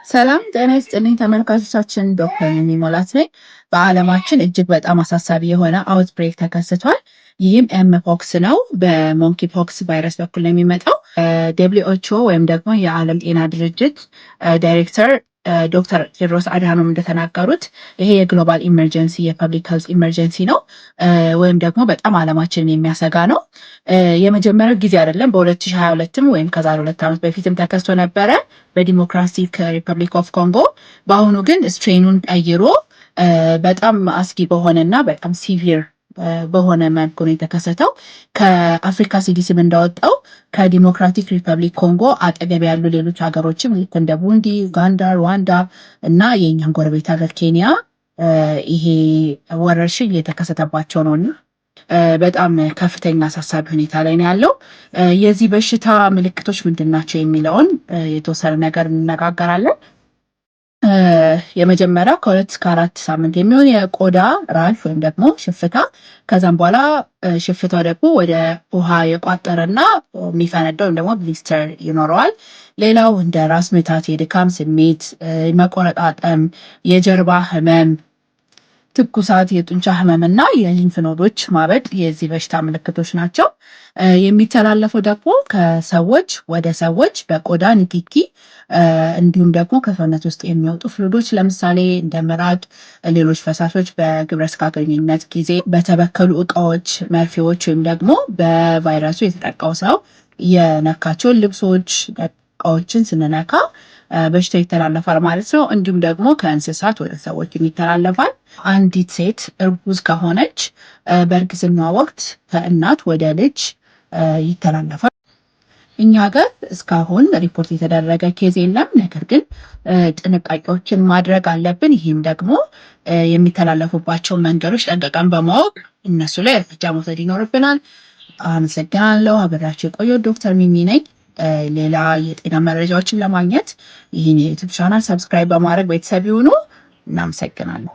ሰላም ጤና ይስጥልኝ ተመልካቾቻችን፣ ዶክተር ሚሞላት ነኝ። በዓለማችን እጅግ በጣም አሳሳቢ የሆነ አውትብሬክ ተከስቷል። ይህም ኤምፖክስ ነው። በሞንኪ ፖክስ ቫይረስ በኩል ነው የሚመጣው። ደብሊው ኤች ኦ ወይም ደግሞ የዓለም ጤና ድርጅት ዳይሬክተር ዶክተር ቴድሮስ አድሃኖም እንደተናገሩት ይሄ የግሎባል ኢመርጀንሲ የፐብሊክ ሄልዝ ኢመርጀንሲ ነው፣ ወይም ደግሞ በጣም ዓለማችንን የሚያሰጋ ነው። የመጀመሪያው ጊዜ አይደለም። በ2022 ወይም ከዛሬ 2 ዓመት በፊትም ተከስቶ ነበረ በዲሞክራቲክ ሪፐብሊክ ኦፍ ኮንጎ። በአሁኑ ግን ስትሬኑን ቀይሮ በጣም አስጊ በሆነና በጣም ሲቪር በሆነ መልኩ ነው የተከሰተው። ከአፍሪካ ሲዲሲም እንዳወጣው ከዲሞክራቲክ ሪፐብሊክ ኮንጎ አጠገብ ያሉ ሌሎች ሀገሮችም ልክ እንደ ቡሩንዲ፣ ኡጋንዳ፣ ሩዋንዳ እና የእኛን ጎረቤት ሀገር ኬንያ ይሄ ወረርሽኝ የተከሰተባቸው ነውና በጣም ከፍተኛ አሳሳቢ ሁኔታ ላይ ነው ያለው። የዚህ በሽታ ምልክቶች ምንድን ናቸው የሚለውን የተወሰነ ነገር እንነጋገራለን። የመጀመሪያው ከ2 እስከ 4 ሳምንት የሚሆን የቆዳ ራሽ ወይም ደግሞ ሽፍታ፣ ከዛም በኋላ ሽፍታው ደግሞ ወደ ውሃ የቋጠረና የሚፈነዳ ወይም ደግሞ ብሊስተር ይኖረዋል። ሌላው እንደ ራስ ምታት፣ የድካም ስሜት፣ መቆረጣጠም፣ የጀርባ ህመም፣ ትኩሳት፣ የጡንቻ ህመም እና የሊንፍ ኖዶች ማበጥ የዚህ በሽታ ምልክቶች ናቸው። የሚተላለፈው ደግሞ ከሰዎች ወደ ሰዎች በቆዳ ንክኪ እንዲሁም ደግሞ ከሰውነት ውስጥ የሚወጡ ፍሉዶች ለምሳሌ እንደ ምራቅ፣ ሌሎች ፈሳሾች በግብረ ስጋ ግንኙነት ጊዜ በተበከሉ እቃዎች፣ መርፌዎች ወይም ደግሞ በቫይረሱ የተጠቃው ሰው የነካቸውን ልብሶች፣ እቃዎችን ስንነካ በሽታው ይተላለፋል ማለት ነው። እንዲሁም ደግሞ ከእንስሳት ወደ ሰዎች ይተላለፋል። አንዲት ሴት እርጉዝ ከሆነች በእርግዝና ወቅት ከእናት ወደ ልጅ ይተላለፋል። እኛ ጋር እስካሁን ሪፖርት የተደረገ ኬዝ የለም። ነገር ግን ጥንቃቄዎችን ማድረግ አለብን። ይህም ደግሞ የሚተላለፉባቸው መንገዶች ጠንቅቀን በማወቅ እነሱ ላይ እርምጃ መውሰድ ይኖርብናል። አመሰግናለሁ። አብሬያችሁ የቆየሁት ዶክተር ሚሚ ነኝ። ሌላ የጤና መረጃዎችን ለማግኘት ይህን የዩቲዩብ ቻናል ሰብስክራይብ በማድረግ ቤተሰብ ይሁኑ። እናመሰግናለን።